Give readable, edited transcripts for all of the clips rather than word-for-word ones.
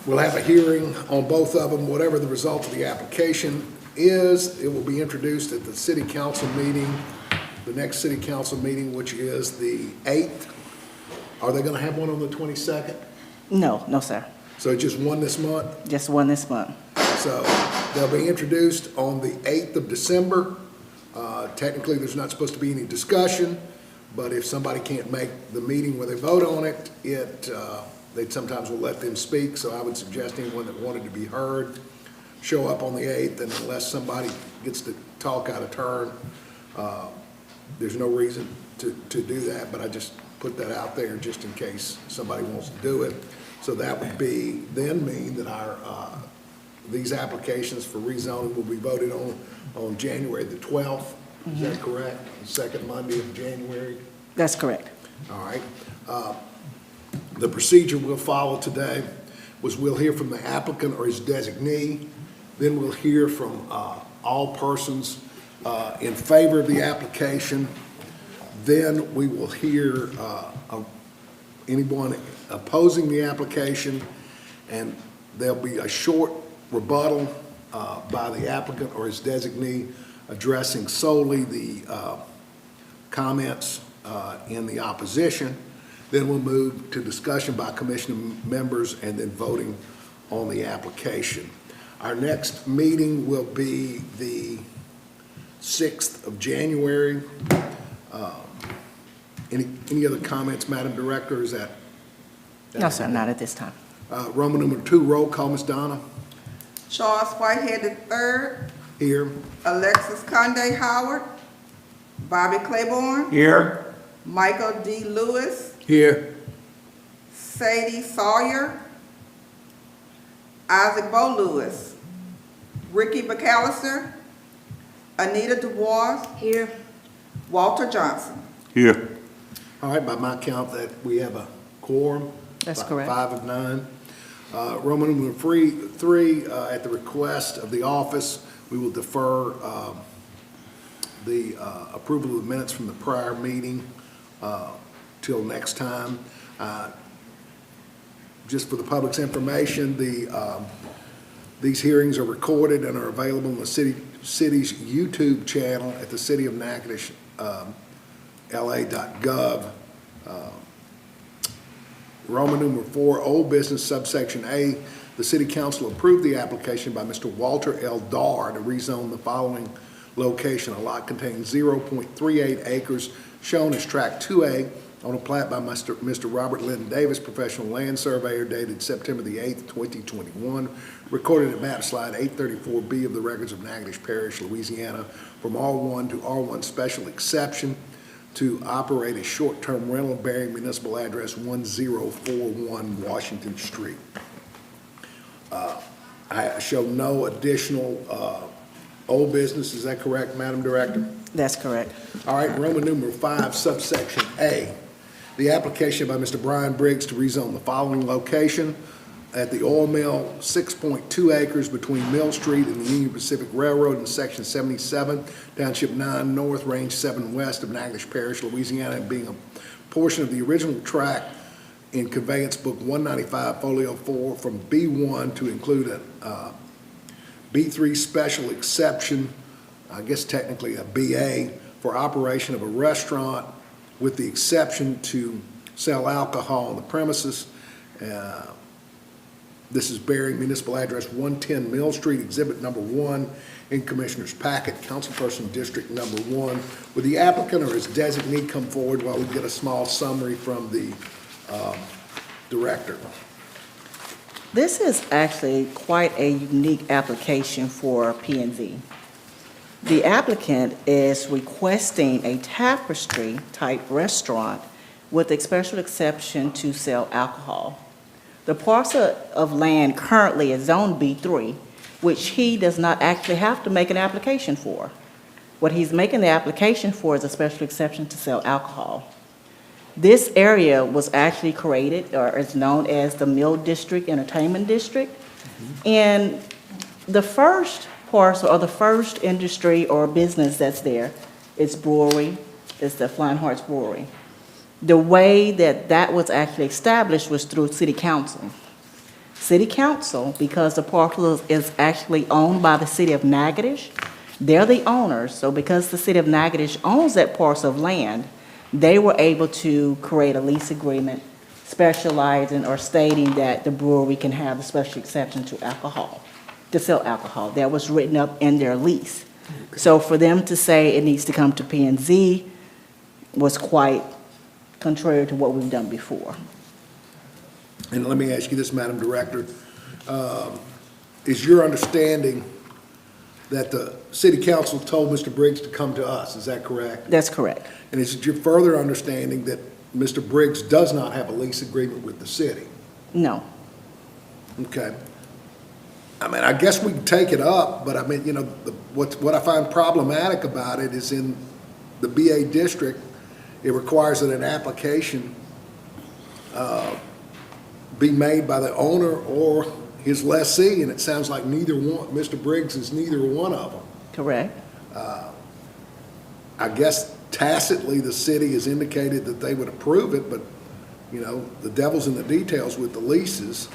We'll have a hearing on both of them. Whatever the result of the application is, it will be introduced at the city council meeting, the next city council meeting, which is the 8th. Are they going to have one on the 22nd? No, no, sir. So just one this month? Just one this month. So they'll be introduced on the 8th of December. Technically, there's not supposed to be any discussion, but if somebody can't make the meeting where they vote on it, they sometimes will let them speak. So I would suggest anyone that wanted to be heard, show up on the 8th, and unless somebody gets to talk out of turn, there's no reason to do that, but I just put that out there just in case somebody wants to do it. So that would then mean that these applications for rezoning will be voted on January the 12th. Is that correct? The second Monday of January? That's correct. All right. The procedure we'll follow today was we'll hear from the applicant or his designee. Then we'll hear from all persons in favor of the application. Then we will hear anyone opposing the application, and there'll be a short rebuttal by the applicant or his designee addressing solely the comments in the opposition. Then we'll move to discussion by commission members and then voting on the application. Our next meeting will be the 6th of January. Any other comments, Madam Director? Is that? No, sir, not at this time. Roman number 2, roll call, Ms. Donna. Charles Whitehead III, Here. Alexis Conde Howard, Bobby Claiborne, Here. Michael D. Lewis, Here. Sadie Sawyer, Isaac Bo Lewis, Ricky McAllister, Anita DuBois, Here. Walter Johnson. Here. All right, by my count, that we have a quorum. That's correct. 5 of 9. Roman numeral 3, at the request of the office, we will defer the approval of the minutes from the prior meeting till next time. Just for the public's information, these hearings are recorded and are available on the city's YouTube channel at the City of Natchitoches, la.gov. Roman numeral 4, old business, subsection A, the City Council approved the application by Mr. Walter L. Darr to rezone the following location, a lot containing 0.38 acres shown as Tract 2A on a plat by Mr. Robert Lynn Davis, professional land surveyor, dated September the 8th, 2021, recorded at map slide 834B of the records of Natchitoches Parish, Louisiana, from R1 to R1 special exception to operate a short-term rental bearing municipal address 1041 Washington Street. I show no additional old business. Is that correct, Madam Director? That's correct. All right, Roman numeral 5, subsection A. The application by Mr. Brian Briggs to rezone the following location at the oil mill, 6.2 acres between Mill Street and the Union Pacific Railroad in Section 77, Township 9 North, Range 7 West of Natchitoches Parish, Louisiana, and being a portion of the original tract in Conveyance Book 195, Folio 4, from B1 to include a B3 special exception, I guess technically a BA, for operation of a restaurant with the exception to sell alcohol on the premises. This is bearing municipal address 110 Mill Street, Exhibit Number 1 in Commissioner's Packet, Councilperson District Number 1. Would the applicant or his designee come forward while we get a small summary from the director? This is actually quite a unique application for P&Z. The applicant is requesting a tapestry-type restaurant with a special exception to sell alcohol. The parcel of land currently is zone B3, which he does not actually have to make an application for. What he's making the application for is a special exception to sell alcohol. This area was actually created, or is known as the Mill District Entertainment District. And the first parcel, or the first industry or business that's there, is brewery, it's the Flying Hearts Brewery. The way that that was actually established was through city council. City council, because the parcel is actually owned by the city of Natchitoches, they're the owners, so because the city of Natchitoches owns that parcel of land, they were able to create a lease agreement specializing or stating that the brewery can have a special exception to alcohol, to sell alcohol. That was written up in their lease. So for them to say it needs to come to P and Z was quite contrary to what we've done before. And let me ask you this, Madam Director. Is your understanding that the city council told Mr. Briggs to come to us? Is that correct? That's correct. And is it your further understanding that Mr. Briggs does not have a lease agreement with the city? No. Okay. I mean, I guess we can take it up, but I mean, you know, what I find problematic about it is in the BA district, it requires that an application be made by the owner or his lessee, and it sounds like neither one, Mr. Briggs is neither one of them. Correct. I guess tacitly, the city has indicated that they would approve it, but, you know, the devil's in the details with the leases.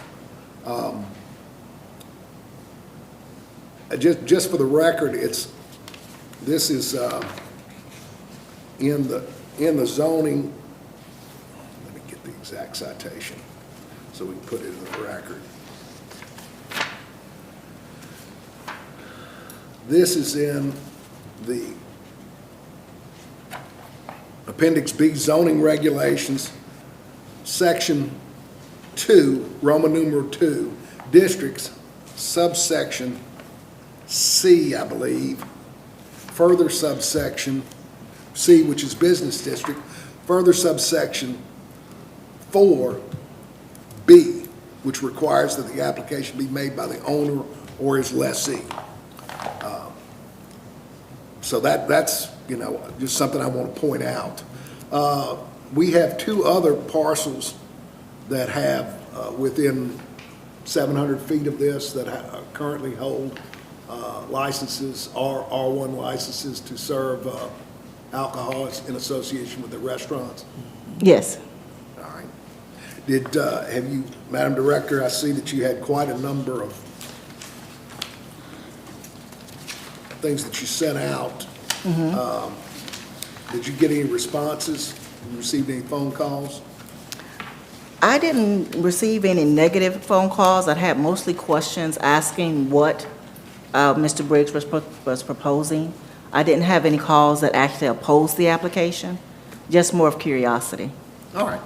Just for the record, this is in the zoning. Let me get the exact citation so we can put it in the record. This is in the Appendix B zoning regulations, Section 2, Roman numeral 2, districts, subsection C, I believe, further subsection C, which is business district, further subsection 4B, which requires that the application be made by the owner or his lessee. So that's, you know, just something I want to point out. We have two other parcels that have within 700 feet of this that currently hold licenses, R1 licenses to serve alcohol in association with the restaurants. Yes. All right. Have you, Madam Director, I see that you had quite a number of things that you sent out. Did you get any responses? You received any phone calls? I didn't receive any negative phone calls. I had mostly questions asking what Mr. Briggs was proposing. I didn't have any calls that actually opposed the application, just more of curiosity. All right.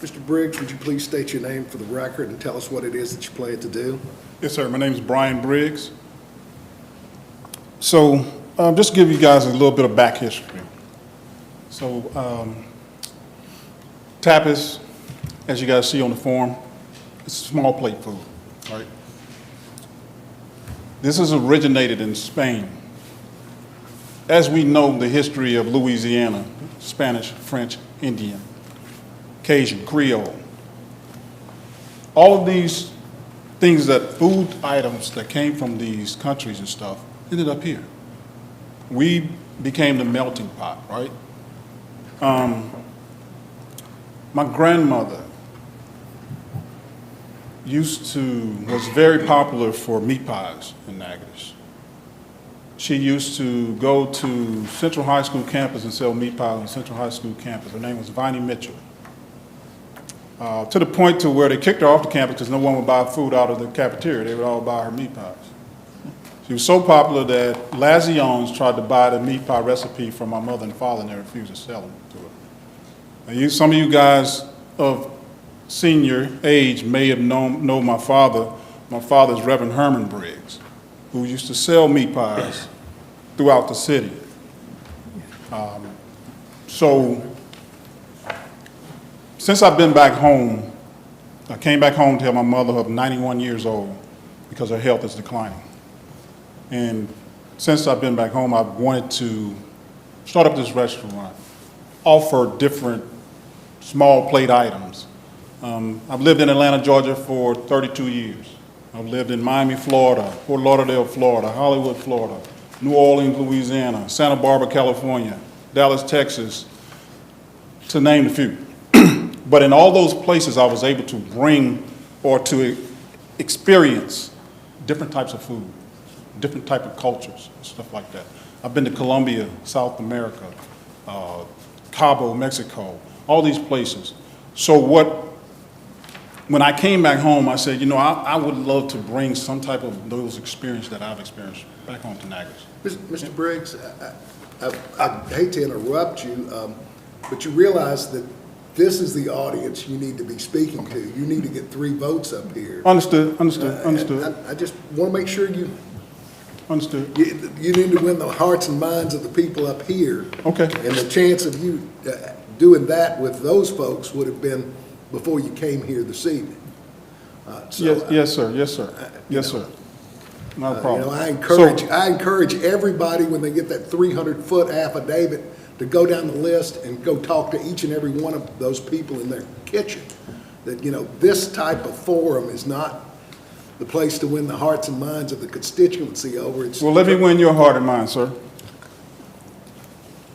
Mr. Briggs, would you please state your name for the record and tell us what it is that you plan to do? Yes, sir. My name is Brian Briggs. So, just to give you guys a little bit of back history. So, tapas, as you guys see on the form, it's small plate food, right? This is originated in Spain. As we know, the history of Louisiana, Spanish, French, Indian, Cajun, Creole, all of these things food items that came from these countries and stuff ended up here. We became the melting pot, right? My grandmother was very popular for meat pies in Natchitoches. She used to go to Central High School campus and sell meat pies on Central High School campus. Her name was Vinnie Mitchell. To the point to where they kicked her off the campus because no one would buy food out of the cafeteria. They would all buy her meat pies. She was so popular that Laziones tried to buy the meat pie recipe from my mother and father, and they refused to sell them to her. Now, some of you guys of senior age may have known my father. My father's Reverend Herman Briggs, who used to sell meat pies throughout the city. So since I've been back home, I came back home to tell my mother I'm 91 years old because her health is declining. And since I've been back home, I've wanted to start up this restaurant, offer different small plate items. I've lived in Atlanta, Georgia for 32 years. I've lived in Miami, Florida, Fort Lauderdale, Florida, Hollywood, Florida, New Orleans, Louisiana, Santa Barbara, California, Dallas, Texas, to name a few. But in all those places, I was able to bring or to experience different types of food, different type of cultures, stuff like that. I've been to Colombia, South America, Cabo, Mexico, all these places. So when I came back home, I said, you know, I would love to bring some type of those experiences that I've experienced back home to Natchitoches. Mr. Briggs, I hate to interrupt you, but you realize that this is the audience you need to be speaking to. You need to get 3 votes up here. Understood. I just want to make sure you Understood. need to win the hearts and minds of the people up here. Okay. And the chance of you doing that with those folks would have been before you came here this evening. Yes, sir. Yes, sir. Not a problem. I encourage everybody when they get that 300-foot affidavit to go down the list and go talk to each and every one of those people in their kitchen. That, you know, this type of forum is not the place to win the hearts and minds of the constituency over. Well, let me win your heart and mind, sir.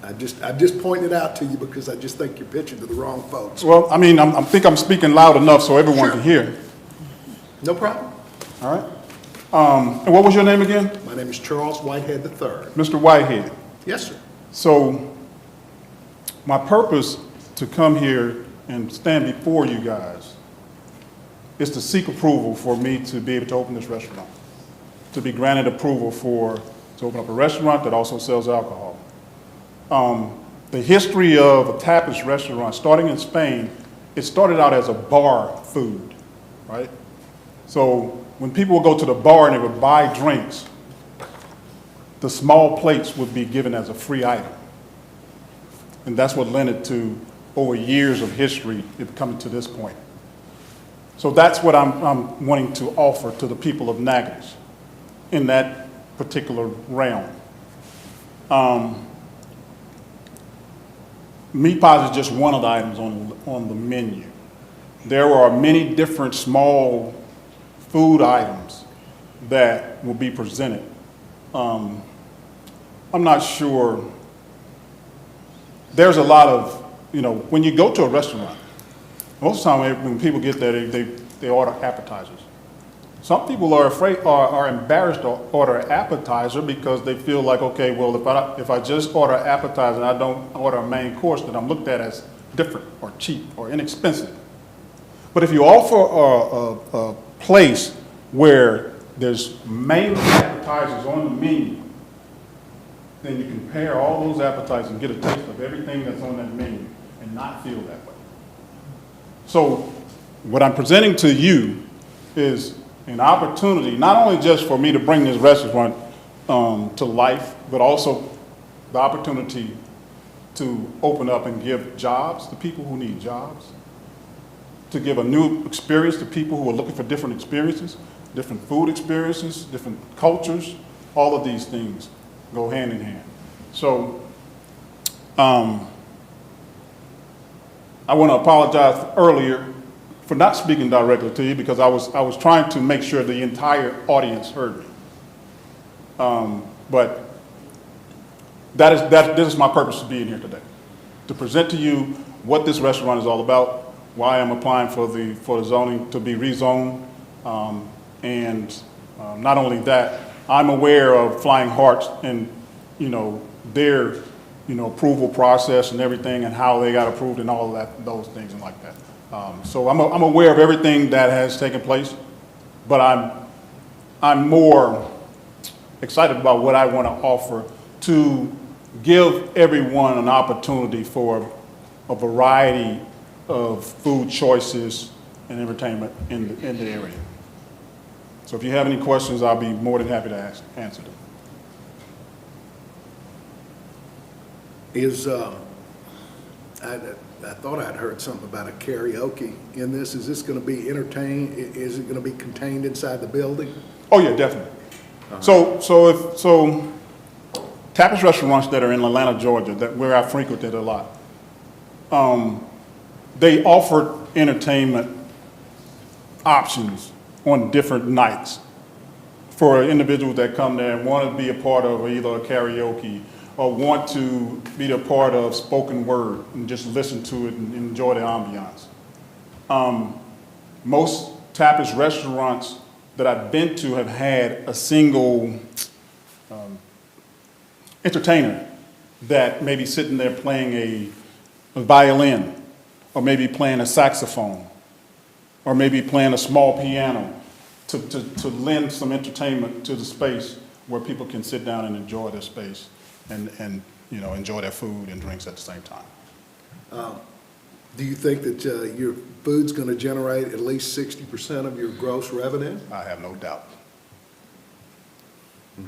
I just pointed it out to you because I just think you're pitching to the wrong folks. Well, I mean, I think I'm speaking loud enough so everyone can hear. No problem. All right. And what was your name again? My name is Charles Whitehead III. Mr. Whitehead. Yes, sir. So my purpose to come here and stand before you guys is to seek approval for me to be able to open this restaurant, to be granted approval to open up a restaurant that also sells alcohol. The history of a tapas restaurant, starting in Spain, it started out as a bar food, right? So when people would go to the bar and they would buy drinks, the small plates would be given as a free item. And that's what led it to, over years of history, it coming to this point. So that's what I'm wanting to offer to the people of Natchitoches in that particular realm. Meat pies is just one of the items on the menu. There are many different small food items that will be presented. I'm not sure. There's a lot of, you know, when you go to a restaurant, most of the time when people get there, they order appetizers. Some people are afraid, are embarrassed to order an appetizer because they feel like, okay, well, if I just order an appetizer and I don't order a main course, then I'm looked at as different or cheap or inexpensive. But if you offer a place where there's mainly appetizers on the menu, then you can pair all those appetizers and get a taste of everything that's on that menu and not feel that way. So what I'm presenting to you is an opportunity, not only just for me to bring this restaurant to life, but also the opportunity to open up and give jobs to people who need jobs, to give a new experience to people who are looking for different experiences, different food experiences, different cultures. All of these things go hand in hand. So I want to apologize earlier for not speaking directly to you because I was trying to make sure the entire audience heard me. But this is my purpose of being here today, to present to you what this restaurant is all about, why I'm applying for the zoning to be rezoned, and not only that, I'm aware of Flying Hearts and their approval process and everything and how they got approved and all of that, those things and like that. So I'm aware of everything that has taken place, but I'm more excited about what I want to offer to give everyone an opportunity for a variety of food choices and entertainment in the area. So if you have any questions, I'll be more than happy to answer them. I thought I'd heard something about a karaoke in this. Is this going to be entertained? Is it going to be contained inside the building? Oh yeah, definitely. So tapas restaurants that are in Atlanta, Georgia, where I frequented a lot, they offer entertainment options on different nights for individuals that come there and want to be a part of either a karaoke or want to be a part of spoken word and just listen to it and enjoy the ambiance. Most tapas restaurants that I've been to have had a single entertainer that may be sitting there playing a violin, or maybe playing a saxophone, or maybe playing a small piano to lend some entertainment to the space where people can sit down and enjoy their space and you know, enjoy their food and drinks at the same time. Do you think that your food's going to generate at least 60% of your gross revenue? I have no doubt.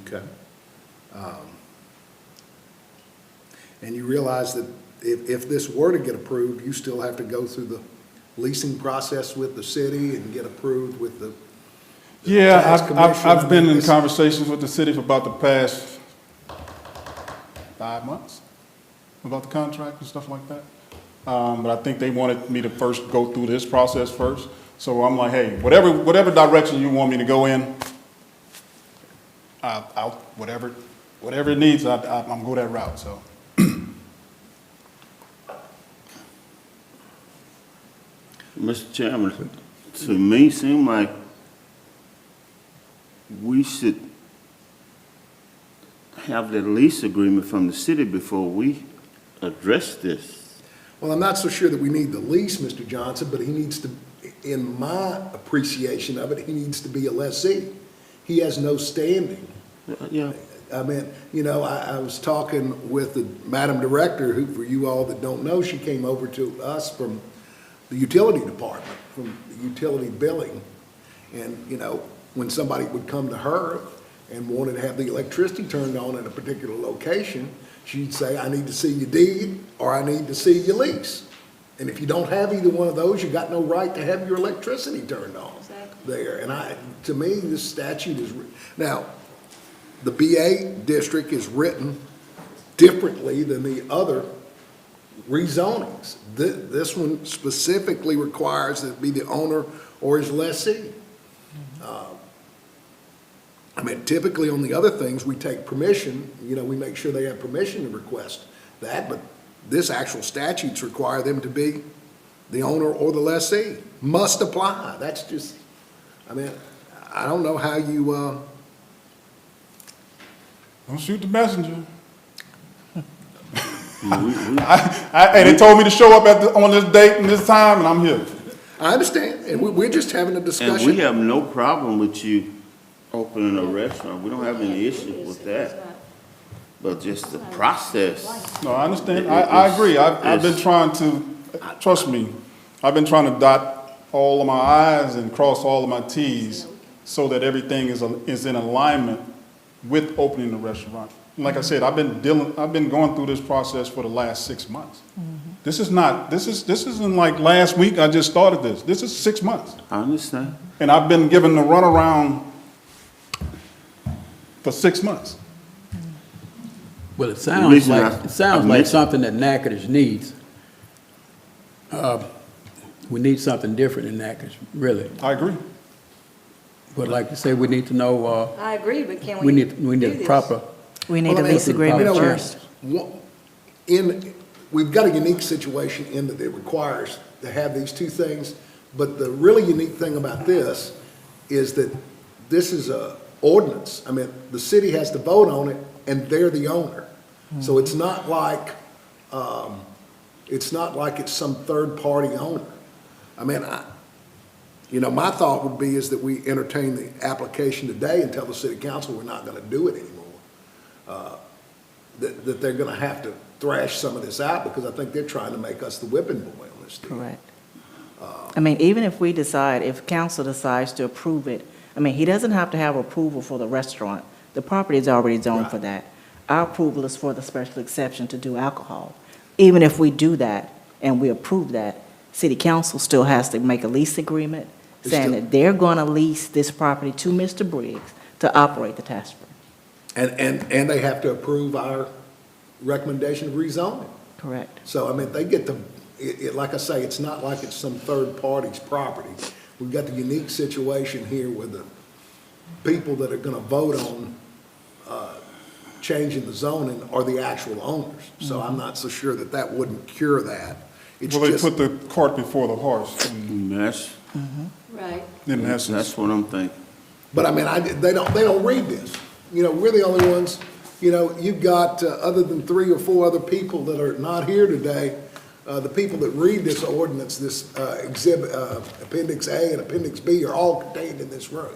Okay. And you realize that if this were to get approved, you still have to go through the leasing process with the city and get approved with the Yeah, tax commission. I've been in This- conversations with the city for about the past 5 months about the contract and stuff like that. But I think they wanted me to first go through this process first. So I'm like, hey, whatever direction you want me to go in, whatever it needs, I'm go that route, so. Mr. Chairman, to me, seem like we should have the lease agreement from the city before we address this. Well, I'm not so sure that we need the lease, Mr. Johnson, but he needs to, in my appreciation of it, he needs to be a lessee. He has no standing. Yeah, I mean, you know, I was talking with the Madam Director, who, for you all that don't know, she came over to us from the utility department, from the utility billing. And, you know, when somebody would come to her and wanted to have the electricity turned on in a particular location, she'd say, I need to see your deed, or I need to see your lease. And if you don't have either one of those, you got no right to have your electricity turned on there. And to me, this statute is, now, the BA district is written differently than the other rezonings. This one specifically requires that it be the owner or his lessee. I mean, typically on the other things, we take permission, you know, we make sure they have permission to request that, but this actual statutes require them to be the owner or the lessee. Must apply. That's just, I mean, I don't know how you, Don't shoot the messenger. we- And they told me to show up on this date and this time, and I'm here. I understand, and we're just having a and we discussion. have no problem with you opening a restaurant. We don't have any issue with that. But just the process. No, I understand. I agree. I've been trying to, trust me, I've been trying to dot all of my i's and cross all of my t's so that everything is in alignment with opening the restaurant. Like I said, I've been going through this process for the last 6 months. This isn't like last week I just started this. This is 6 months. I understand. And I've been given the runaround for 6 months. Well, it sounds Listen, like, it sounds I like mentioned- something that Natchitoches needs. We need something different in Natchitoches, really. I agree. But like you say, we need to know, I agree, but can we we need do a this? proper, We need Well, a I mean, lease agreement you know, first. We've got a unique situation in that it requires to have these two things, but the really unique thing about this is that this is a ordinance. I mean, the city has to vote on it, and they're the owner. So it's not like it's some third-party owner. I mean, you know, my thought would be is that we entertain the application today and tell the city council we're not gonna do it anymore. That they're gonna have to thrash some of this out, because I think they're trying to make us the whipping boy on this deal. Correct. I mean, even if we decide, if council decides to approve it, I mean, he doesn't have to have approval for the restaurant. The property is already zoned for that. Our approval is for the special exception to do alcohol. Even if we do that and we approve that, city council still has to make a lease agreement It's saying still- that they're gonna lease this property to Mr. Briggs to operate the tax room. And they have to approve our recommendation of rezoning. Correct. So, I mean, they get like I say, it's not like it's some third party's property. We've got the unique situation here with the people that are gonna vote on changing the zoning are the actual owners. So I'm not so sure that that wouldn't cure that. It's Well, they just, put the cart before the horse, and That's, Right. in essence. that's what I'm thinking. but I mean, they don't read this. You know, we're the only ones, you know, you've got, other than 3 or 4 other people that are not here today, the people that read this ordinance, this exhibit, Appendix A and Appendix B are all contained in this room.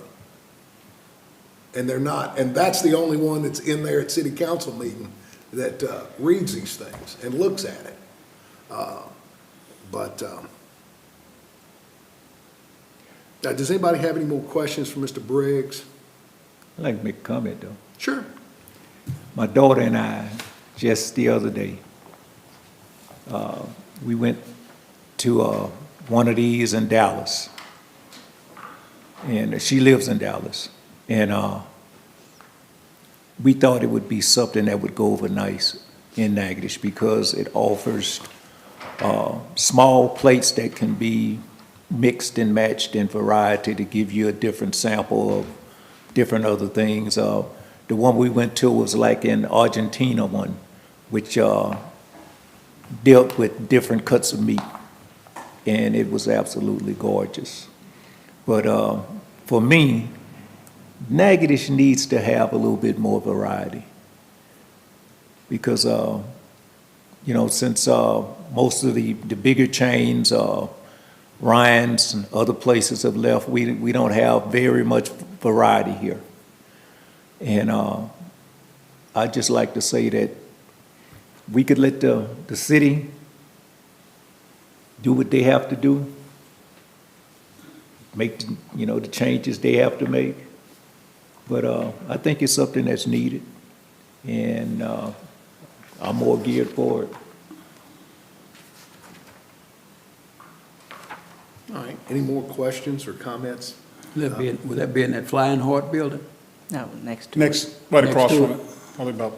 And they're not, and that's the only one that's in there at city council meeting that reads these things and looks at it. Now, does anybody have any more questions for Mr. Briggs? I'd like to make a comment, though. Sure. My daughter and I, just the other day, we went to one of these in Dallas. And she lives in Dallas. And we thought it would be something that would go over nice in Natchitoches because it offers small plates that can be mixed and matched in variety to give you a different sample of different other things. The one we went to was like an Argentina one, which dealt with different cuts of meat, and it was absolutely gorgeous. But for me, Natchitoches needs to have a little bit more variety because, you know, since most of the bigger chains, Ryan's and other places have left, we don't have very much variety here. And I'd just like to say that we could let the city do what they have to do, make, you know, the changes they have to make. But I think it's something that's needed, and I'm more geared for it. All right, any more questions or comments? Would that be in that Flying Hart building? No, next to it. Next, right Next across to from it, probably about,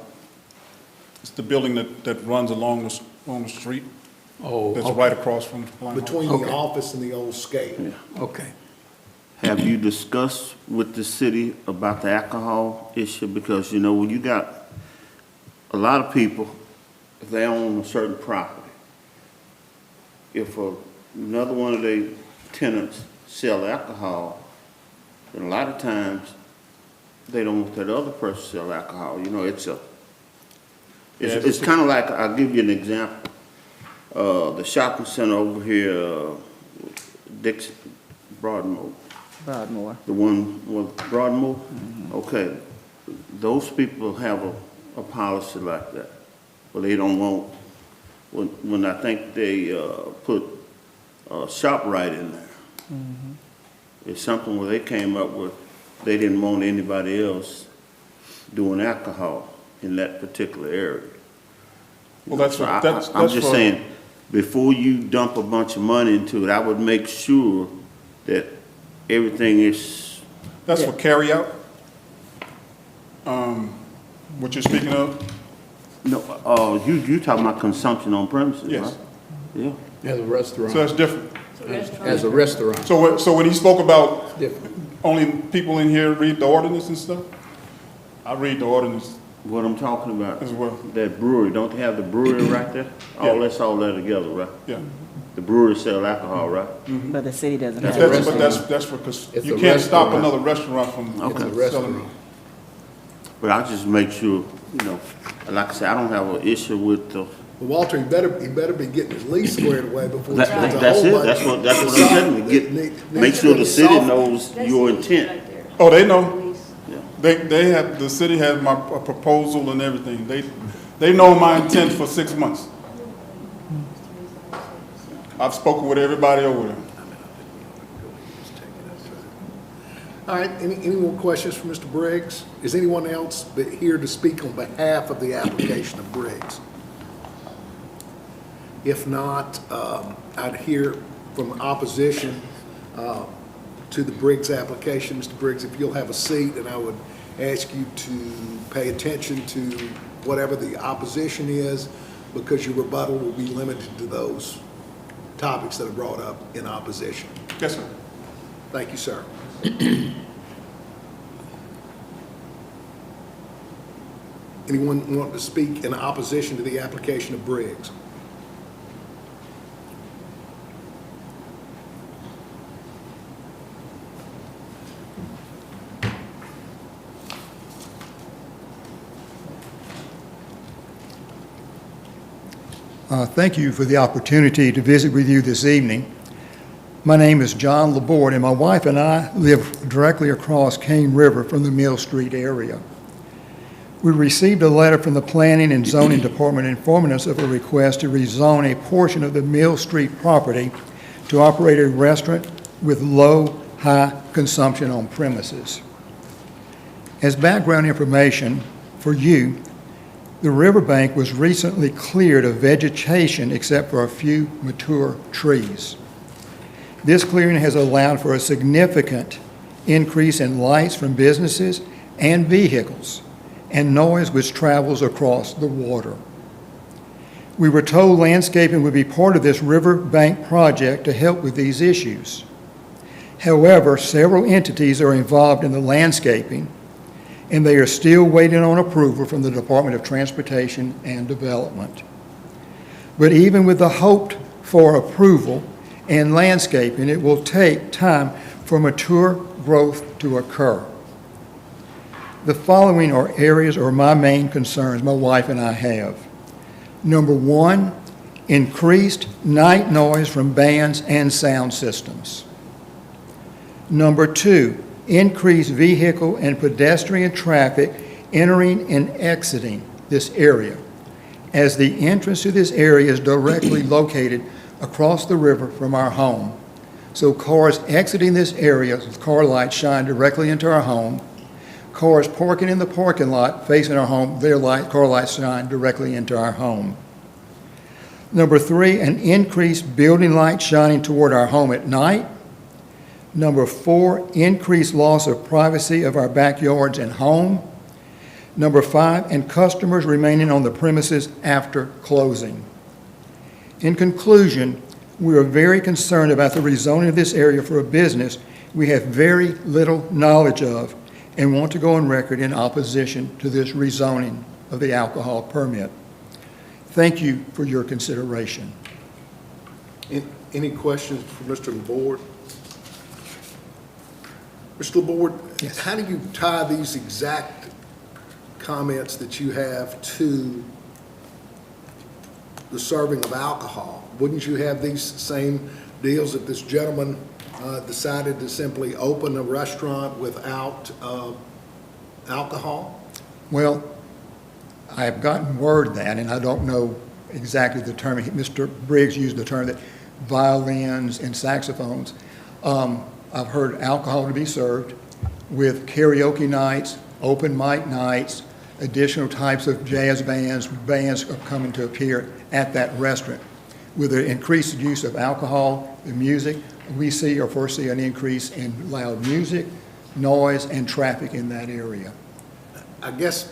it's the building that runs along the street, Oh, that's okay. right across from Flying Hart. Between the Okay. office and the old skate. Okay. Have you discussed with the city about the alcohol issue? Because, you know, when you got a lot of people, if they own a certain property, if another one of their tenants sell alcohol, then a lot of times they don't want that other person to sell alcohol. You know, it's kind of like, I'll give you an example. The shopping center over here, Dixon, Broadmoor. Broadmoor. The one with Broadmoor? Okay, those people have a policy like that, where they don't want, when I think they put ShopRite in there. It's something where they came up with, they didn't want anybody else doing alcohol in that particular area. Well, that's So what, that's I'm just for- saying, before you dump a bunch of money into it, I would make sure that everything is, That's for carryout? What you're speaking of? no, you talking about consumption on premises, right? Yes. Yeah. As a restaurant. So that's different. As a restaurant. So when he spoke about Different. only people in here read the ordinance and stuff, I read the ordinance What I'm talking about, as well. that brewery, don't they have the brewery right there? All Yeah. that's all there together, right? Yeah. The brewery sell alcohol, right? But the city doesn't have. That's- a But that's for, because It's you a can't stop restaurant. another restaurant from Okay. It's a selling. restaurant. But I just make sure, you know, like I said, I don't have an issue with the, Well, Walter, he better be getting his lease squared away before he that, spends a that's whole it, bunch. that's what I'm telling you, make sure the city knows your intent. Oh, they know. Yeah. They have, the city has my proposal and everything. They know my intent for 6 months. I've spoken with everybody over there. All right, any more questions for Mr. Briggs? Is anyone else here to speak on behalf of the application of Briggs? If not, I'd hear from opposition to the Briggs application. Mr. Briggs, if you'll have a seat, and I would ask you to pay attention to whatever the opposition is, because your rebuttal will be limited to those topics that are brought up in opposition. Yes, sir. Thank you, sir. Anyone want to speak in opposition to the application of Briggs? Thank you for the opportunity to visit with you this evening. My name is John Laborde, and my wife and I live directly across Cane River from the Mill Street area. We received a letter from the Planning and Zoning Department informing us of a request to rezone a portion of the Mill Street property to operate a restaurant with low-high consumption on premises. As background information for you, the riverbank was recently cleared of vegetation except for a few mature trees. This clearing has allowed for a significant increase in lights from businesses and vehicles and noise which travels across the water. We were told landscaping would be part of this riverbank project to help with these issues. However, several entities are involved in the landscaping, and they are still waiting on approval from the Department of Transportation and Development. But even with the hoped for approval and landscaping, it will take time for mature growth to occur. The following are areas or my main concerns my wife and I have. Number one, increased night noise from bands and sound systems. Number two, increased vehicle and pedestrian traffic entering and exiting this area, as the entrance to this area is directly located across the river from our home. So cars exiting this area with car lights shine directly into our home. Cars parking in the parking lot facing our home, their car lights shine directly into our home. Number three, an increased building light shining toward our home at night. Number four, increased loss of privacy of our backyards and home. Number five, and customers remaining on the premises after closing. In conclusion, we are very concerned about the rezoning of this area for a business we have very little knowledge of and want to go on record in opposition to this rezoning of the alcohol permit. Thank you for your consideration. Any questions for Mr. Laborde? Mr. Laborde, Yes. how do you tie these exact comments that you have to the serving of alcohol? Wouldn't you have these same deals if this gentleman decided to simply open a restaurant without alcohol? Well, I have gotten word that, and I don't know exactly the term, Mr. Briggs used the term that violins and saxophones. I've heard alcohol to be served with karaoke nights, open mic nights, additional types of jazz bands are coming to appear at that restaurant. With the increased use of alcohol, the music, we see or foresee an increase in loud music, noise, and traffic in that area. I guess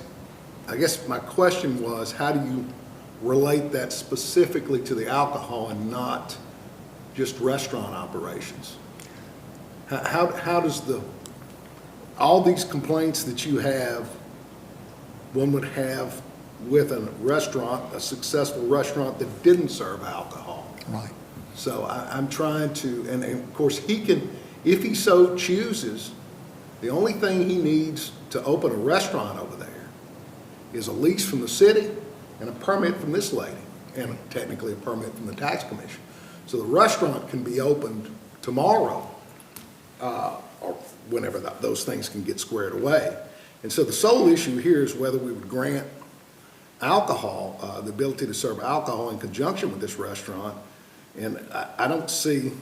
my question was, how do you relate that specifically to the alcohol and not just restaurant operations? How does all these complaints that you have, one would have with a restaurant, a successful restaurant that didn't serve alcohol? Right. So I'm trying to, and of course he can, if he so chooses, the only thing he needs to open a restaurant over there is a lease from the city and a permit from this lady, and technically a permit from the tax commission. So the restaurant can be opened tomorrow, or whenever those things can get squared away. And so the sole issue here is whether we would grant alcohol, the ability to serve alcohol in conjunction with this restaurant. And I don't see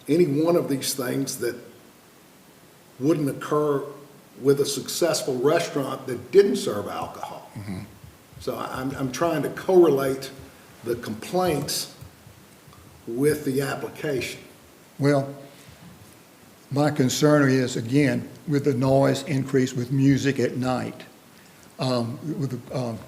any one of these things that wouldn't occur with a successful restaurant that didn't serve alcohol. Mm-hmm. So I'm trying to correlate the complaints with the application. Well, my concern is, again, with the noise increase with music at night, with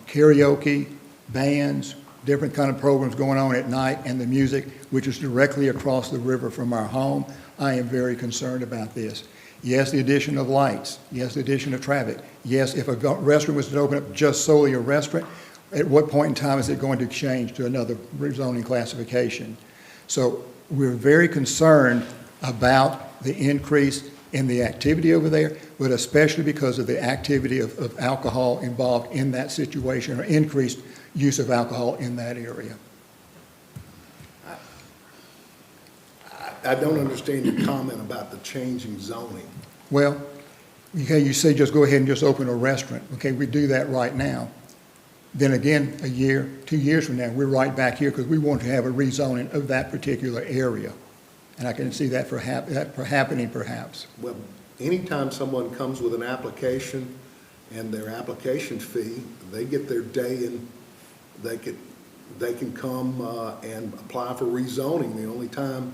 karaoke, bands, different kind of programs going on at night, and the music, which is directly across the river from our home. I am very concerned about this. Yes, the addition of lights. Yes, the addition of traffic. Yes, if a restaurant was to open up just solely a restaurant, at what point in time is it going to change to another rezoning classification? So we're very concerned about the increase in the activity over there, but especially because of the activity of alcohol involved in that situation, or increased use of alcohol in that area. I don't understand your comment about the changing zoning. Well, okay, you say just go ahead and just open a restaurant. Okay, we do that right now. Then again, a year, 2 years from now, we're right back here because we want to have a rezoning of that particular area. And I can see that for happening perhaps. Well, anytime someone comes with an application and their application fee, they get their day and they can come and apply for rezoning. The only time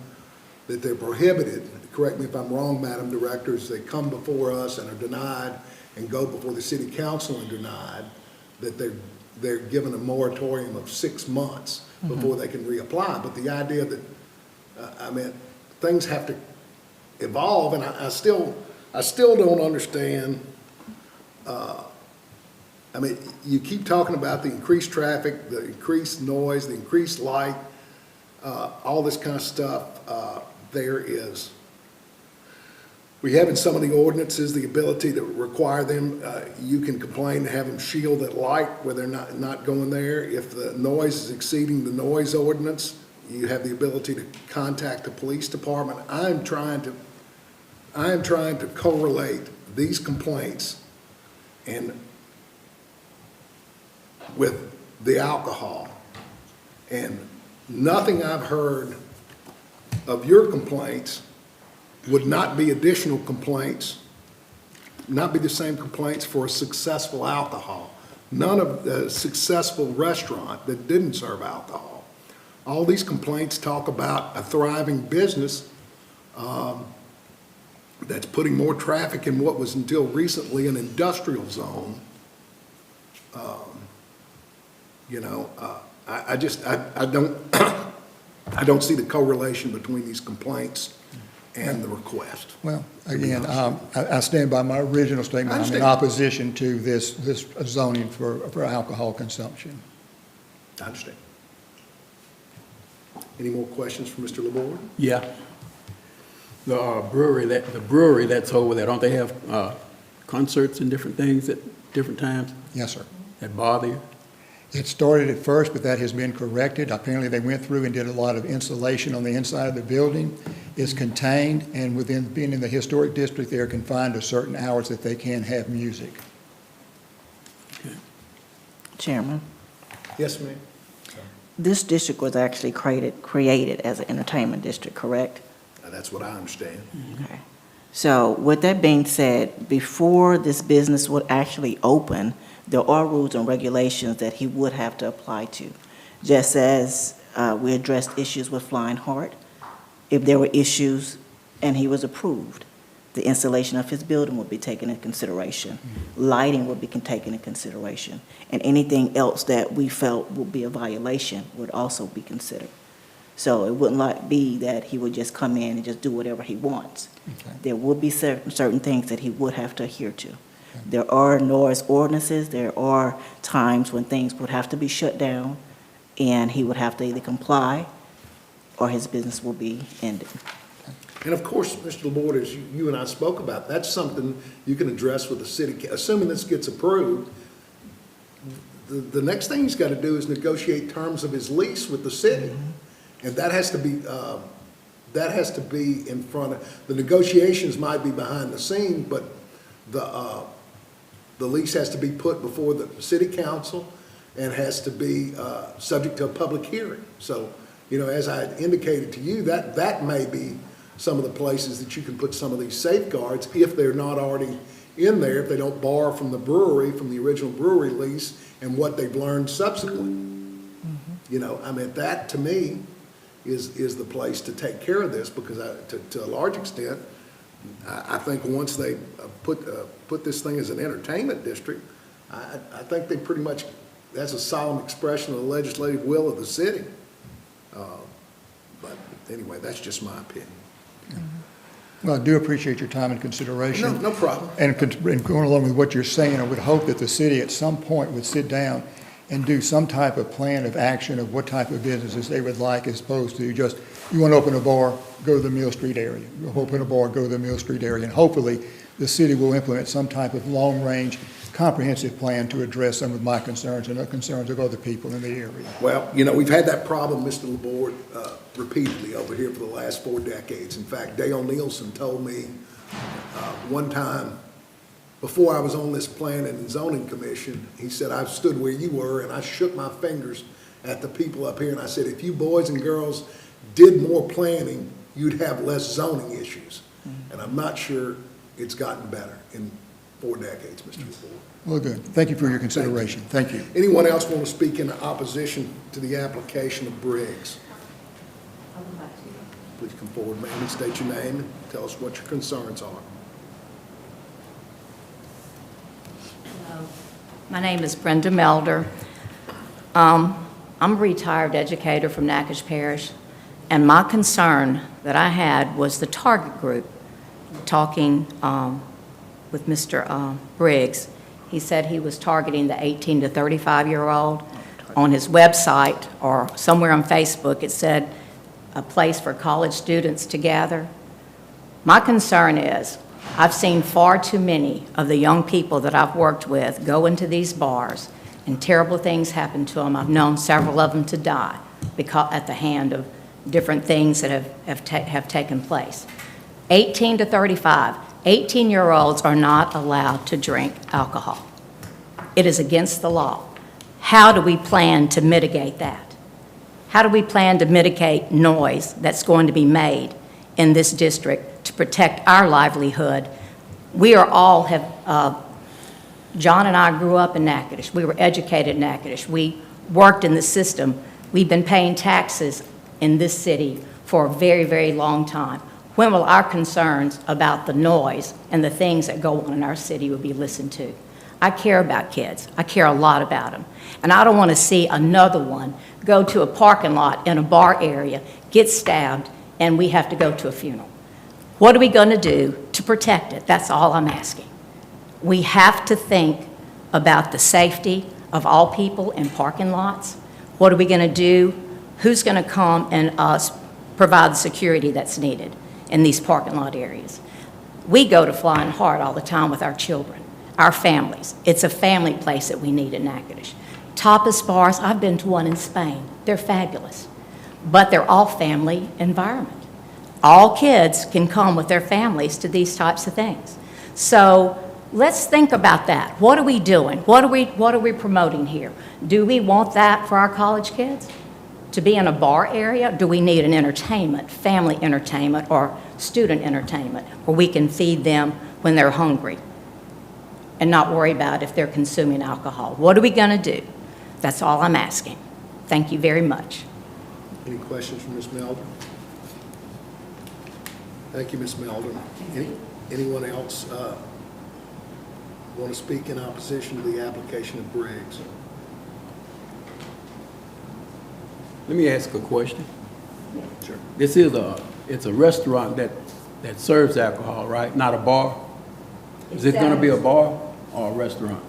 that they're prohibited, correct me if I'm wrong, Madam Director, is they come before us and are denied and go before the city council and denied, that they're given a moratorium of 6 months before they can reapply. But the idea that, I mean, things have to evolve, and I still don't understand. I mean, you keep talking about the increased traffic, the increased noise, the increased light, all this kind of stuff. We have in some of the ordinances the ability to require them, you can complain to have them shield at light where they're not going there. If the noise is exceeding the noise ordinance, you have the ability to contact the police department. I am trying to correlate these complaints and with the alcohol. And nothing I've heard of your complaints would not be additional complaints, not be the same complaints for a successful alcohol. None of the successful restaurant that didn't serve alcohol. All these complaints talk about a thriving business that's putting more traffic in what was until recently an industrial zone. I don't see the correlation between these complaints and the request. Well, again, I stand by my original statement. I'm in understand. opposition to this zoning for alcohol consumption. I understand. Any more questions for Mr. LeBoard? Yeah. The brewery that's over there, don't they have concerts and different things at different times Yes, sir. that bother you? It started at first, but that has been corrected. Apparently, they went through and did a lot of insulation on the inside of the building. It's contained, and within being in the historic district, they are confined to certain hours that they can have music. Chairman, Yes, ma'am. this district was actually created as an entertainment district, correct? That's what I understand. Okay. So with that being said, before this business would actually open, there are rules and regulations that he would have to apply to. Just as we addressed issues with Flying Heart, if there were issues and he was approved, the installation of his building would be taken into consideration. Lighting would be taken into consideration. And anything else that we felt would be a violation would also be considered. So it wouldn't be that he would just come in and just do whatever he wants. Okay. There would be certain things that he would have to adhere to. There are noise ordinances, there are times when things would have to be shut down, and he would have to either comply or his business will be ended. And of course, Mr. LeBoard, as you and I spoke about, that's something you can address with the city. Assuming this gets approved, the next thing he's got to do is negotiate terms of his lease with the city. And that has to be in front of, the negotiations might be behind the scene, but the lease has to be put before the city council and has to be subject to a public hearing. So, as I indicated to you, that may be some of the places that you can put some of these safeguards if they're not already in there, if they don't borrow from the brewery, from the original brewery lease and what they've learned subsequently. That to me is the place to take care of this, because to a large extent, I think once they put this thing as an entertainment district, I think they pretty much, that's a solemn expression of the legislative will of the city. But anyway, that's just my opinion. Well, I do appreciate your time and consideration. No problem. And going along with what you're saying, I would hope that the city at some point would sit down and do some type of plan of action of what type of businesses they would like, as opposed to just, you want to open a bar, go to the Mill Street area. You open a bar, go to the Mill Street area. And hopefully, the city will implement some type of long-range, comprehensive plan to address some of my concerns and the concerns of other people in the area. Well, we've had that problem, Mr. Laborde, repeatedly over here for the last 4 decades. In fact, Dale Nielsen told me one time, before I was on this planning and zoning commission, he said, I stood where you were and I shook my fingers at the people up here and I said, if you boys and girls did more planning, you'd have less zoning issues. And I'm not sure it's gotten better in 4 decades, Mr. Laborde. Well, good. Thank you for your consideration. Thank you. Anyone else want to speak in opposition to the application of Briggs? Please come forward, ma'am, and state your name and tell us what your concerns are. Hello. My name is Brenda Melder. I'm a retired educator from Natchitoches Parish, and my concern that I had was the target group. Talking with Mr. Briggs, he said he was targeting the 18 to 35-year-old. On his website or somewhere on Facebook, it said a place for college students to gather. My concern is, I've seen far too many of the young people that I've worked with go into these bars, and terrible things happen to them. I've known several of them to die because at the hand of different things that have taken place. 18 to 35, 18-year-olds are not allowed to drink alcohol. It is against the law. How do we plan to mitigate that? How do we plan to mitigate noise that's going to be made in this district to protect our livelihood? We are all John and I grew up in Natchitoches. We were educated in Natchitoches. We worked in the system. We've been paying taxes in this city for a very, very long time. When will our concerns about the noise and the things that go on in our city will be listened to? I care about kids. I care a lot about them. And I don't want to see another one go to a parking lot in a bar area, get stabbed, and we have to go to a funeral. What are we going to do to protect it? That's all I'm asking. We have to think about the safety of all people in parking lots. What are we going to do? Who's going to come and provide the security that's needed in these parking lot areas? We go to Flying Hard all the time with our children, our families. It's a family place that we need in Natchitoches. Tapas bars, I've been to one in Spain. They're fabulous, but they're all family environment. All kids can come with their families to these types of things. So let's think about that. What are we doing? What are we promoting here? Do we want that for our college kids? To be in a bar area? Do we need an entertainment, family entertainment or student entertainment where we can feed them when they're hungry and not worry about if they're consuming alcohol? What are we going to do? That's all I'm asking. Thank you very much. Any questions from Ms. Melder? Thank you, Ms. Melder. Anyone else want to speak in opposition to the application of Briggs? Let me ask a question. Sure. This is it's a restaurant that serves alcohol, right? Not a bar? Is it going to be a bar or a restaurant?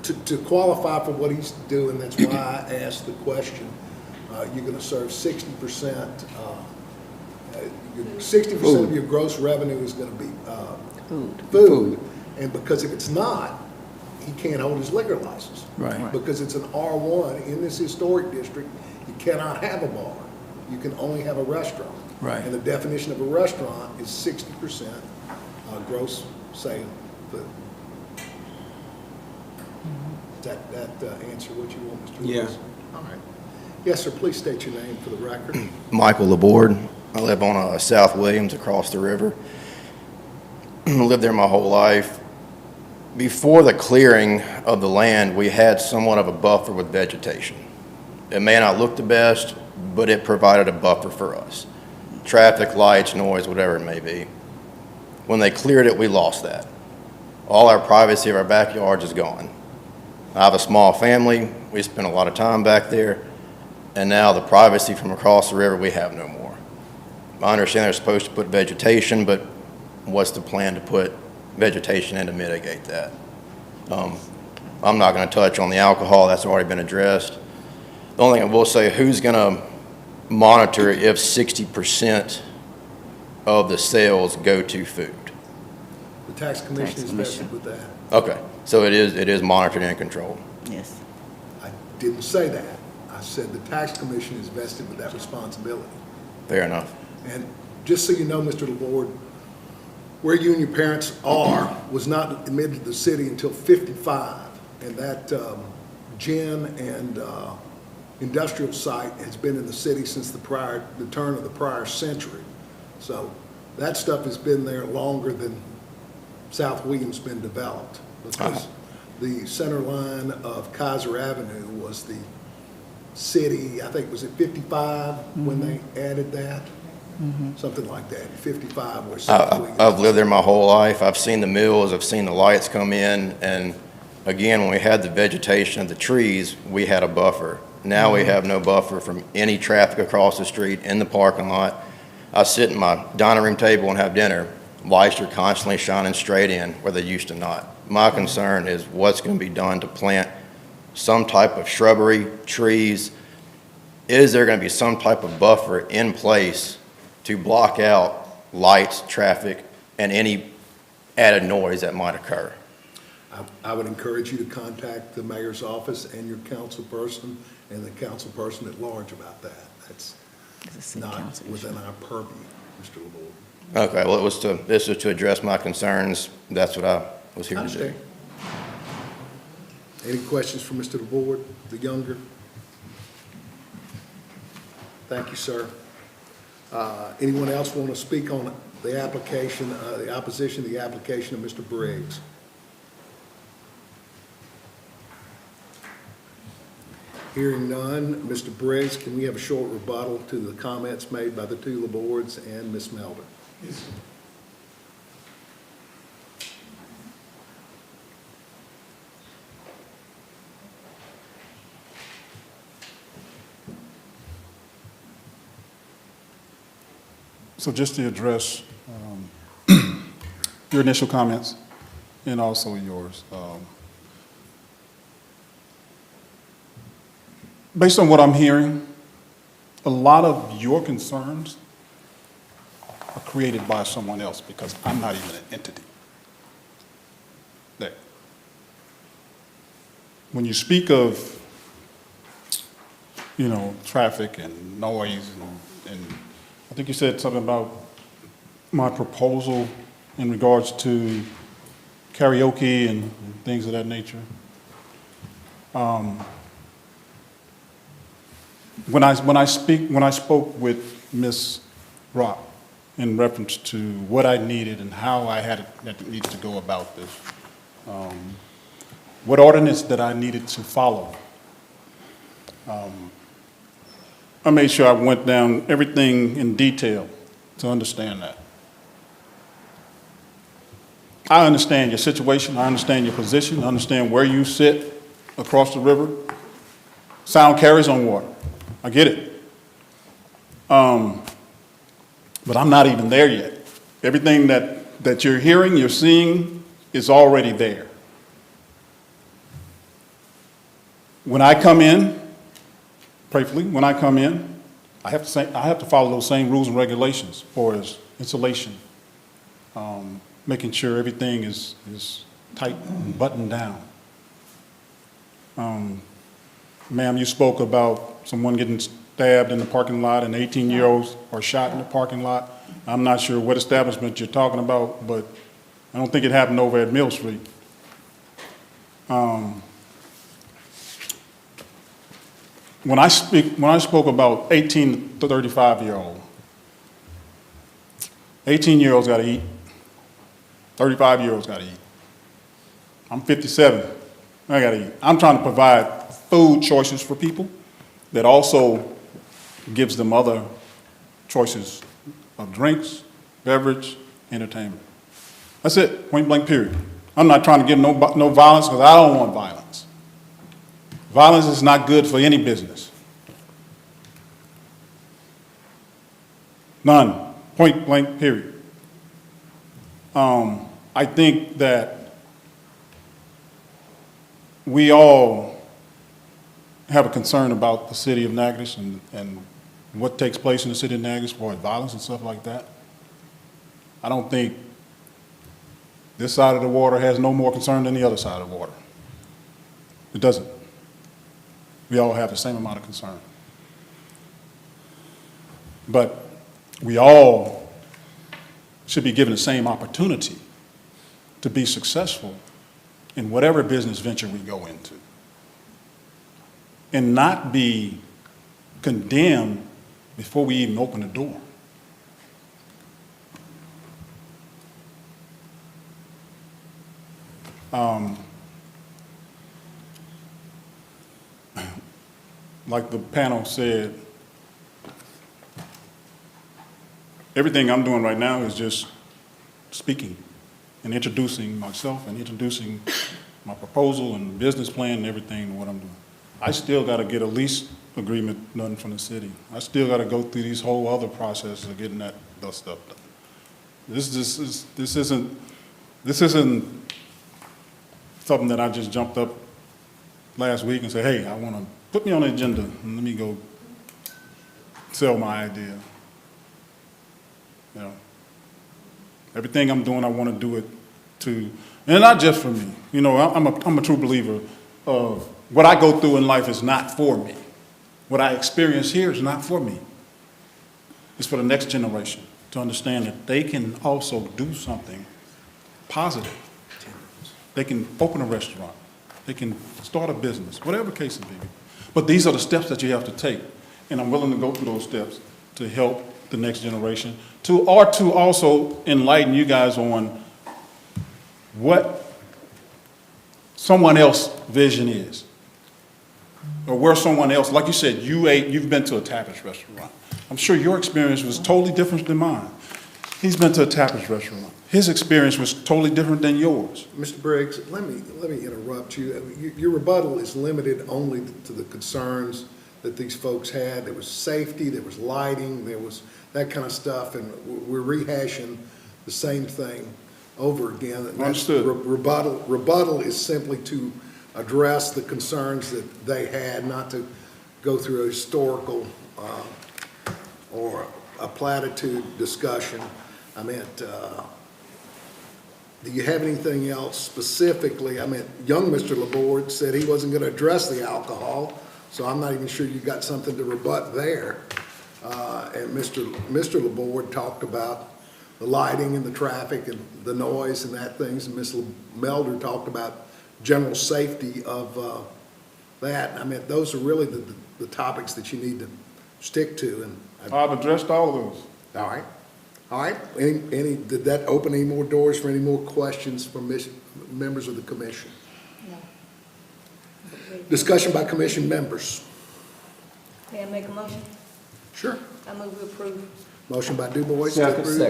To qualify for what he's doing, that's why I asked the question. You're going to serve 60%. 60% of your gross revenue is going to be food. And because if it's not, he can't hold his liquor license. Right. Because it's an R1 in this historic district, you cannot have a bar. You can only have a restaurant. Right. And the definition of a restaurant is 60% gross sale food. Does that answer what you want, Mr. Lewis? Yeah. All right. Yes, sir, please state your name for the record. Michael Laborde. I live on South Williams across the river. Lived there my whole life. Before the clearing of the land, we had somewhat of a buffer with vegetation. It may not look the best, but it provided a buffer for us. Traffic, lights, noise, whatever it may be. When they cleared it, we lost that. All our privacy of our backyards is gone. I have a small family. We spend a lot of time back there. And now the privacy from across the river, we have no more. I understand they're supposed to put vegetation, but what's the plan to put vegetation in to mitigate that? I'm not going to touch on the alcohol, that's already been addressed. The only thing I will say, who's going to monitor if 60% of the sales go to food? The tax commission Tax is commission. vested with that. Okay, so it is monitored and controlled. Yes. I didn't say that. I said the tax commission is vested with that responsibility. Fair enough. And just so you know, Mr. LaBorde, where you and your parents are was not admitted to the city until 55. And that gin and industrial site has been in the city since the turn of the prior century. So that stuff has been there longer than South William's been developed. Because the center line of Kaiser Avenue was the city, I think, was it 55 when they added that? Something like that, 55 where South Williams. I've lived there my whole life. I've seen the mills, I've seen the lights come in, and again, when we had the vegetation of the trees, we had a buffer. Now we have no buffer from any traffic across the street, in the parking lot. I sit at my dining room table and have dinner. Lights are constantly shining straight in where they used to not. My concern is what's going to be done to plant some type of shrubbery, trees. Is there going to be some type of buffer in place to block out lights, traffic, and any added noise that might occur? I would encourage you to contact the mayor's office and your council person and the council person at large about that. That's It's a city not council issue. within our purview, Mr. LaBorde. Okay, well, this was to address my concerns. That's what I was here I to do. understand. Any questions for Mr. LaBorde, the younger? Thank you, sir. Anyone else want to speak on the application, the opposition to the application of Mr. Briggs? Hearing none, Mr. Briggs, can we have a short rebuttal to the comments made by the two LaBordes and Ms. Melder? Yes. So just to address your initial comments and also yours. Based on what I'm hearing, a lot of your concerns are created by someone else because I'm not even an entity there. When you speak of, traffic and noise and I think you said something about my proposal in regards to karaoke and things of that nature. When I spoke with Ms. Rock in reference to what I needed and how I needed to go about this, what ordinance that I needed to follow, I made sure I went down everything in detail to understand that. I understand your situation, I understand your position, I understand where you sit across the river. Sound carries on water. I get it. But I'm not even there yet. Everything that you're hearing, you're seeing is already there. When I come in, prayerfully, when I come in, I have to follow those same rules and regulations as far as insulation, making sure everything is tight and buttoned down. Ma'am, you spoke about someone getting stabbed in the parking lot and 18-year-olds are shot in the parking lot. I'm not sure what establishment you're talking about, but I don't think it happened over at Mill Street. When I spoke about 18 to 35-year-old, 18-year-olds got to eat, 35-year-olds got to eat. I'm 57, I got to eat. I'm trying to provide food choices for people that also gives them other choices of drinks, beverage, entertainment. That's it, point blank period. I'm not trying to give no violence because I don't want violence. Violence is not good for any business. None, point blank, period. I think that we all have a concern about the city of Natchitoches and what takes place in the city of Natchitoches for violence and stuff like that. I don't think this side of the water has no more concern than the other side of the water. It doesn't. We all have the same amount of concern. But we all should be given the same opportunity to be successful in whatever business venture we go into, and not be condemned before we even open the door. Like the panel said, everything I'm doing right now is just speaking and introducing myself and introducing my proposal and business plan and everything and what I'm doing. I still got to get a lease agreement done from the city. I still got to go through these whole other processes of getting that stuff done. This isn't something that I just jumped up last week and said, hey, I want to put me on the agenda and let me go sell my idea. You know, everything I'm doing, I want to do it to, and not just for me. You know, I'm a true believer of what I go through in life is not for me. What I experience here is not for me. It's for the next generation to understand that they can also do something positive. They can open a restaurant. They can start a business, whatever the case may be. But these are the steps that you have to take. And I'm willing to go through those steps to help the next generation, to also enlighten you guys on what someone else's vision is. Or where someone else, like you said, you've been to a Tapas restaurant. I'm sure your experience was totally different than mine. He's been to a Tapas restaurant. His experience was totally different than yours. Mr. Briggs, let me interrupt you. Your rebuttal is limited only to the concerns that these folks had. There was safety, there was lighting, there was that kind of stuff, and we're rehashing the same thing over again. And Understood. Rebuttal is simply to address the concerns that they had, not to go through a historical or a platitude discussion. I meant, do you have anything else specifically? I mean, young Mr. Laborde said he wasn't going to address the alcohol, so I'm not even sure you got something to rebut there. And Mr. Laborde talked about the lighting and the traffic and the noise and that things, and Ms. Melder talked about general safety of that. I mean, those are really the topics that you need to stick to. And I've addressed all of those. all right. All right, did that open any more doors for any more questions from members of the commission? No. Discussion by commission members. May I make a motion? Sure. I move to approve. Motion by DuBois,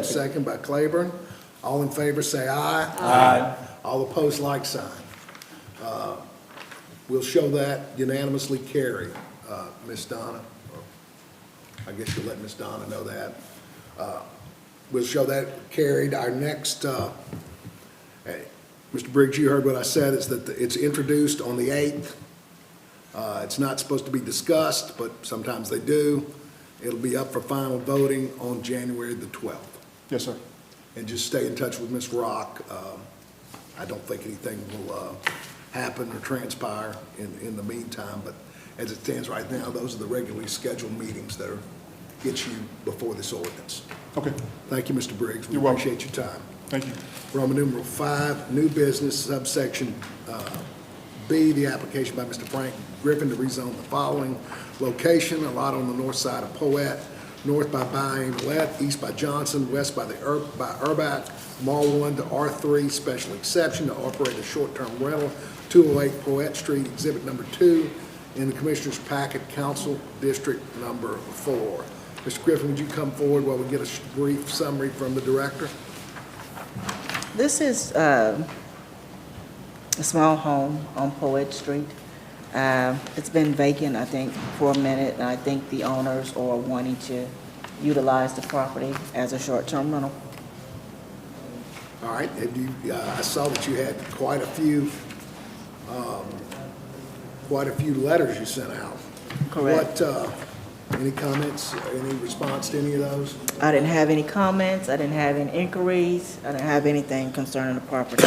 second by Claiborne. All in favor, say aye. Aye. All opposed, like sign. We'll show that unanimously carried, Ms. Donna. I guess you'll let Ms. Donna know that. We'll show that carried. Our next, hey, Mr. Briggs, you heard what I said, is that it's introduced on the 8th. It's not supposed to be discussed, but sometimes they do. It'll be up for final voting on January the 12th. Yes, sir. And just stay in touch with Ms. Rock. I don't think anything will happen or transpire in the meantime, but as it stands right now, those are the regularly scheduled meetings that get you before this ordinance. Okay. Thank you, Mr. Briggs. We You're welcome. appreciate your time. Thank you. Roman numeral 5, new business, subsection B, the application by Mr. Frank Griffin to rezone the following location: a lot on the north side of Poet, north by Bayne-Lett, east by Johnson, west by Urbach, from R1 to R3, special exception to operate a short-term rental, 208 Poet Street, exhibit number 2, in the Commissioner's packet, Council District number 4. Mr. Griffin, would you come forward while we get a brief summary from the director? This is a small home on Poet Street. It's been vacant, I think, for a minute, and I think the owners are wanting to utilize the property as a short-term rental. All right, and I saw that you had quite a few letters you sent out. Correct. Any comments, any response to any of those? I didn't have any comments, I didn't have any inquiries, I didn't have anything concerning the property.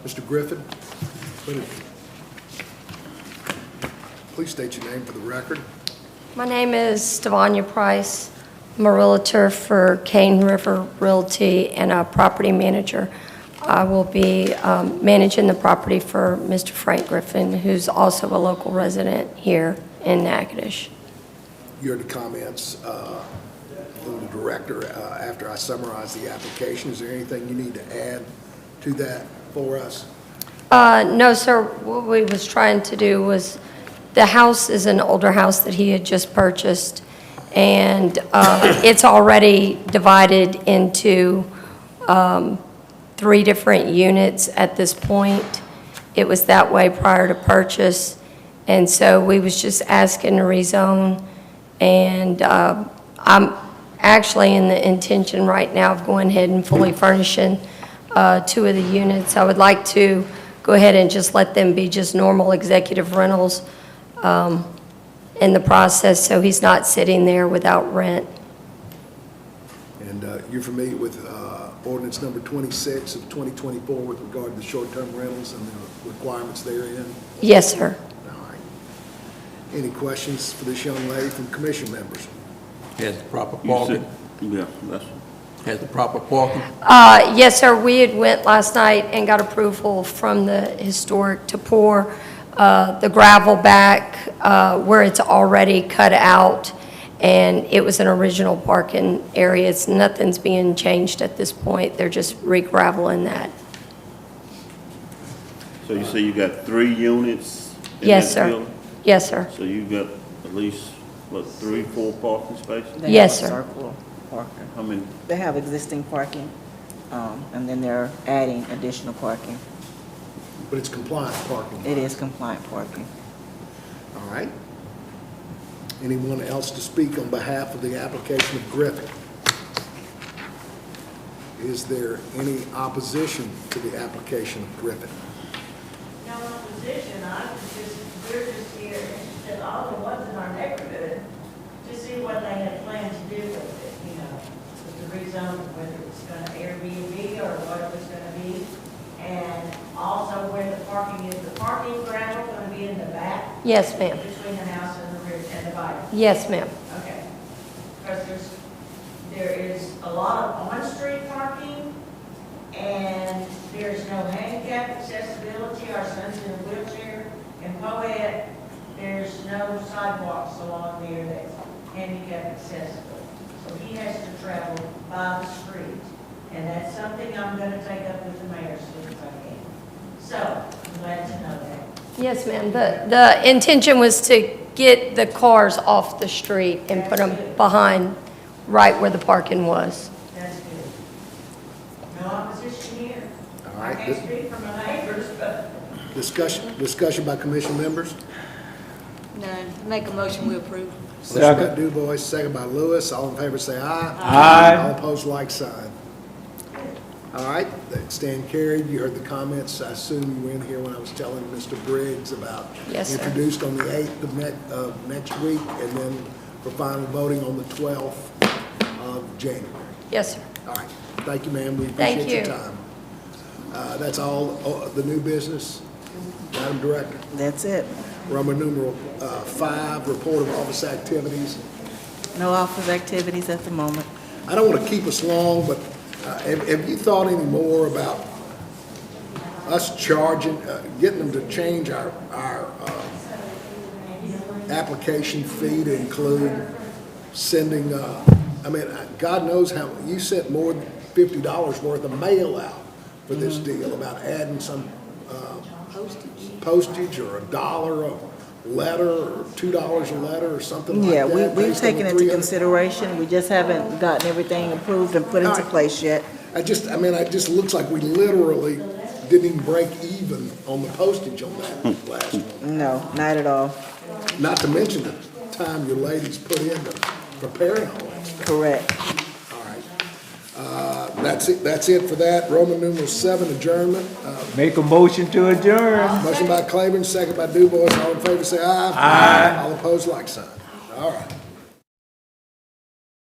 Mr. Griffin, please state your name for the record. My name is Stevania Price. I'm a realtor for Cane River Realty and a property manager. I will be managing the property for Mr. Frank Griffin, who's also a local resident here in Natchitoches. You heard the comments from the director after I summarized the application. Is there anything you need to add to that for us? No, sir. What we was trying to do was, the house is an older house that he had just purchased, and it's already divided into 3 different units at this point. It was that way prior to purchase, and so we was just asking to rezone, and I'm actually in the intention right now of going ahead and fully furnishing 2 of the units. I would like to go ahead and just let them be just normal executive rentals in the process, so he's not sitting there without rent. And you're familiar with ordinance number 26 of 2024 with regard to the short-term rentals and the requirements therein? Yes, sir. All right. Any questions for this young lady from commission members? Has the proper You parking? said- Yeah, that's, Has the proper parking? Yes, sir. We had went last night and got approval from the historic to pour the gravel back where it's already cut out, and it was an original parking area. Nothing's being changed at this point. They're just re-graveling that. so you say you got 3 units in Yes, that sir. building? Yes, sir. So you got at least, what, 3, 4 parking spaces? They Yes, have a sir. circle parking. How many? They have existing parking, and then they're adding additional parking. But it's compliant parking. It is compliant parking. All right. Anyone else to speak on behalf of the application of Griffin? Is there any opposition to the application of Griffin? No opposition, we're just here, interested, all the ones in our neighborhood, to see what they had planned to do with it, with the rezone, whether it's gonna Airbnb or what it was gonna be. And also where the parking is, the parking gravel gonna be in the back Yes, ma'am. between the house and the rear and the bike. Yes, ma'am. Okay. Because there is a lot of on-street parking, and there's no handicap accessibility. Our son's in a wheelchair. In Poet, there's no sidewalks along there that's handicap accessible. So he has to travel by the street. And that's something I'm gonna take up with the mayor as soon as I can. So, I'm glad to know that. Yes, ma'am. The intention was to get the cars off the street and put them behind, right where the parking was. That's good. No opposition here. All I right. can't speak for my neighbors, but Discussion by commission members? none. Make a motion, we approve. Motion by DuBois, second by Lewis. All in favor say aye. Aye. All opposed, like sign. All right, that stand carried. You heard the comments. I assume you were in here when I was telling Mr. Briggs about Yes, sir. introduced on the 8th of next week, and then for final voting on the 12th of January. Yes, sir. All right, thank you, ma'am. We Thank appreciate your you. time. That's all the new business. Madam Director, That's it. Roman numeral 5, report of office activities. No office activities at the moment. I don't want to keep us long, but have you thought any more about us charging, getting them to change our application fee to include sending, God knows how, you sent more than $50 worth of mail out for this deal, about adding some postage or $1 a letter or $2 a letter or something like Yeah, that. we've based on the taken into 300. consideration. We just haven't gotten everything approved and put into place yet. It just looks like we literally didn't even break even on the postage on that last one. No, not at all. Not to mention the time you ladies put into preparing all that stuff. Correct. All right. That's it for that. Roman numeral 7, adjournment. Make a motion to adjourn. Motion by Claiborne, second by DuBois. All in favor, say aye. Aye. All opposed, like sign. All right.